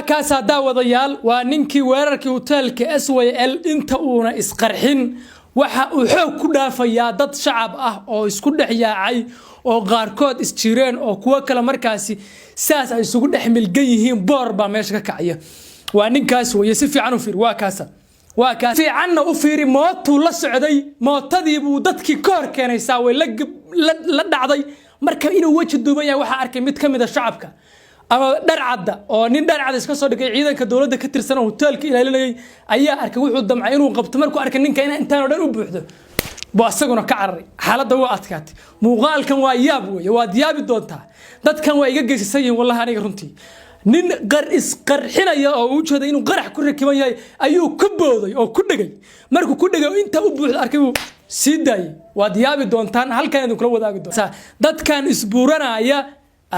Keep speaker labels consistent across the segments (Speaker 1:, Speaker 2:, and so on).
Speaker 1: وكاس هذا وضيال وننكي weerarkii hotelka SYL inta uuna isqarxin waxa uu xoog ku dhaafaya dad shacab ah oo isku dhex yaacay oo qaarkood isjireen oo kuwa kale markaasi saas ay isugu dhex milgan yihiin boor ba meesha ka kacaya waa ninkaas way si fiican u fiir waa kaas fiican u fiiri mooto la socday mootadii buu dadkii ka hor keenaysaa way la dhacday marka inuu waji duuban yahay waxa arkay mid kamid ah shacabka ama dharcada oo nin dharcada iska soo dhigay ciidanka dawladda ka tirsan hotelka ilaalinayay ayaa arkay wuxuu damcay inuu qabto markuu arkay ninka intaan oo dhan u buuxdo baa asaguna ka cararay xaaladda waa adkaatay muuqaalkan waa yaab weeye waa diyaabi doontaa dadkan waa iga geysayeen wallahi aniga runtii nin isqarxinaya oo uu jeeday inuu qarax ku rakiban yahay ayuu ku booday oo ku dhigay markuu ku dhigay inta u buuxdo arkay uu sii daayay waa diyaabi doontaan halkan idin kula wadaagi doontaa dadkan isbuuranaya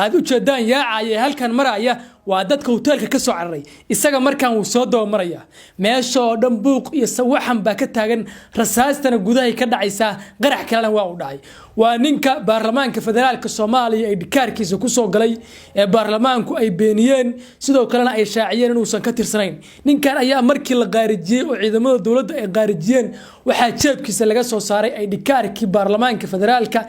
Speaker 1: aad u jeedaan yaacay halkan maraya waa dadka hotelka ka soo cararay isaga markaan uu soo doob maraya meesha oo dhan buuq iyo sawaxan ba ka taagan rasaastana gudaha ka dhacaysa qarax kale waa u dhacay waa ninka baarlamaanka federaalka Soomaaliya ay dhikaarkiisa ku soo galay ee baarlamaanku ay beeniyeen sidoo kalena ay shaaciyeen inuu san ka tirsanayn ninkan ayaa markii la qaarijiyay oo ciidamada dawladda ay qaarijiyeen waxa jeebkiisa laga soo saaray ay dhikaarkii baarlamaanka federaalka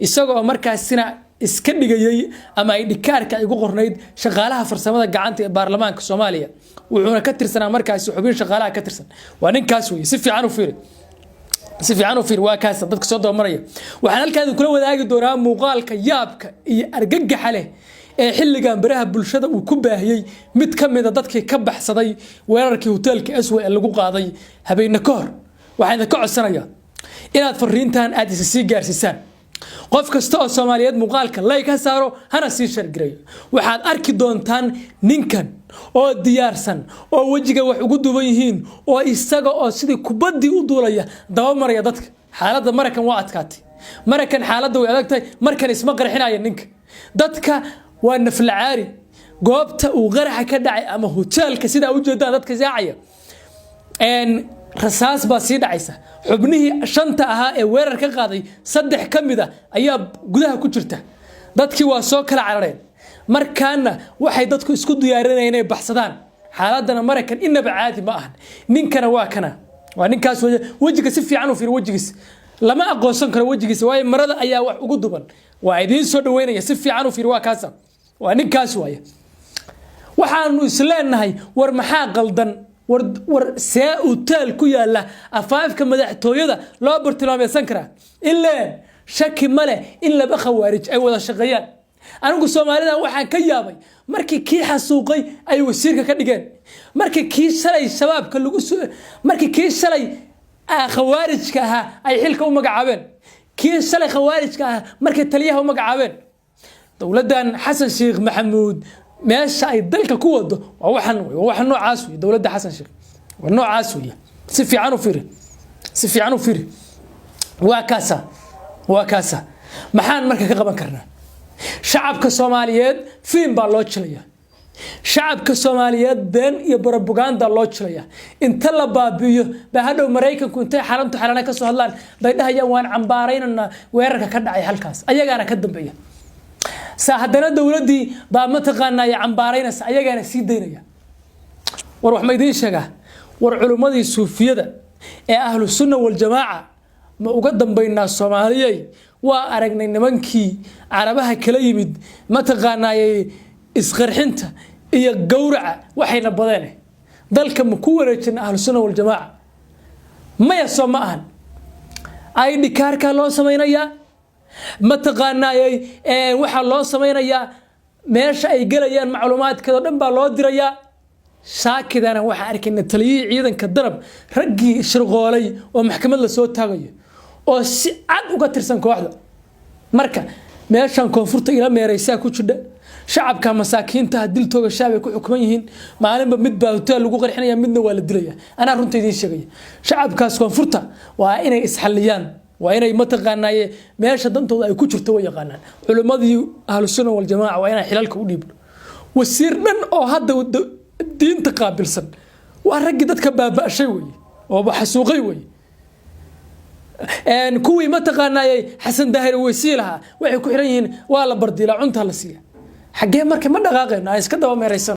Speaker 1: isagoo markaasina iska dhigayay ama ay dhikaarka ay ugu qornayd shaqaalaha farsamada gacanta ee baarlamaanka Soomaaliya wuxuuna ka tirsanaa markaas xubin shaqaalaha ka tirsan waa ninkaas weey si fiican u fiir waa kaas dadka soo doomaraya waxaan halkaan kula wadaagi doonaa muuqaalka yaabka iyo argagaxa leh ee xilligan baraha bulshada uu ku baahiyay mid kamid ah dadkii ka baxsaday weerarkii hotelka SYL lagu qaaday habeenna ka hor waxaan ka codsanayaa inaad fariintan aad si gaarsiisaan qof kasta oo Soomaaliyeed muuqaalka like ha saaro hana sii share gareeyo waxaad arki doontaan ninkan oo diyaarsan oo wajiga wax ugu duuban yihiin oo isaga oo sidii kubadii u duulaya daba maraya dadka xaaladda Mareykan waa adkaatay Mareykan xaaladda way adagtay markan isma qarxinaya ninka dadka waa naflacaari goobta uu qaraxa ka dhacay ama hotelka sida u jeedaan dadka saacaya rasaas baa sii dhacaysa xubnihii shanta ahaa ee weerar ka qaaday saddex kamid ah ayaa gudaha ku jirta dadkii waa soo kala carareen markaana waxay dadku isku diyaarinayeen inay baxsadaan xaaladana Mareykan inaba caadi ma ahan ninkana waa ninkaas wajiga si fiican u fiir wajigiisa lama aqoonsan karo wajigiisa way marada ayaa wax ugu duban waa idin soo dhaweynaya si fiican u fiir waa kaas waa ninkaas waaya waxaanu isleenahay war maxaa qaldan war see hotel ku yaala afaafka madaxtooyada loo bartilmaameedsan kara ilaa shaki male in laba khawaarij ay wada shaqeeyaan anigu Soomaalida waxaan ka yaabay markii kii xasuuqay ay wasiirka ka dhigeen markii kii shalay shabaabka lagu soo markii kii shalay khawaarijka ah ay xilka u magacaabeen kii shalay khawaarijka ah markii taliyaha u magacaabeen dawladdan Xasan Sheekh Maxamuud meesha ay dalka ku wado waxan noocaas weey dawladda Xasan Sheekh waa noocaas weey si fiican u fiiri waa kaasa maxaan marka ka qaban karnaa shacabka Soomaaliyeed fiin baa loo jilaya shacabka Soomaaliyeed been iyo propaganda loo jilaya inta la baabiyo ba hadhow Mareykanku intay xarana ka soo hadlaan bay dhahayaan waan cambaaraynana weerarka ka dhacay halkaas ayagaana ka dambeeya saahadana dawladii baa ma taqaanay cambaaraynaysa ayagaana sii deynaya war wax ma idin sheega war culimadii suufiyada ee ahlu sunna wal jamaa ma uga dambeynaa Soomaaliyay waa aragnay nimankii Carabaha kala yimid ma taqaanay isqarxinta iyo gowraca waxayna badeen dalka ma ku wareejin ahlu sunna wal jamaa maya Soomaalihan ay dhikaarka loo sameeynaya ma taqaanay waxa loo sameeynaya meesha ay galayaan macluumaadkooda dhan baa loo diraya shaakidana waxa arkayna taliyay ciidanka darab raggii shirqoolay oo maxkamad la soo taagayo oo si cad uga tirsan kooxda marka meeshan koonfurta ila meeraysa ku jidha shacabka masaakiinta diltooga shacabka ku xukuman yihiin maalinba mid baa hotel lagu qarxinaya midna waa la dilaya ana runtii idin sheegay shacabkaas koonfurta waa inay isxaliyaan waa inay ma taqaanay meesha dantooda ay ku jirto way yaqaanaan culimadii ahlu sunna wal jamaa waa inay xilalka u dhiibno wasiir dhan oo hadda diinta qaabilsan waa rag dadka baabashay way oo xasuuqay way kuwii ma taqaanay Xasan Daahir wasiilaha waxay ku xiran yihiin waa la bardila cunta la siiya xagee markii ma dhaqaaqayna iska daba meeraysan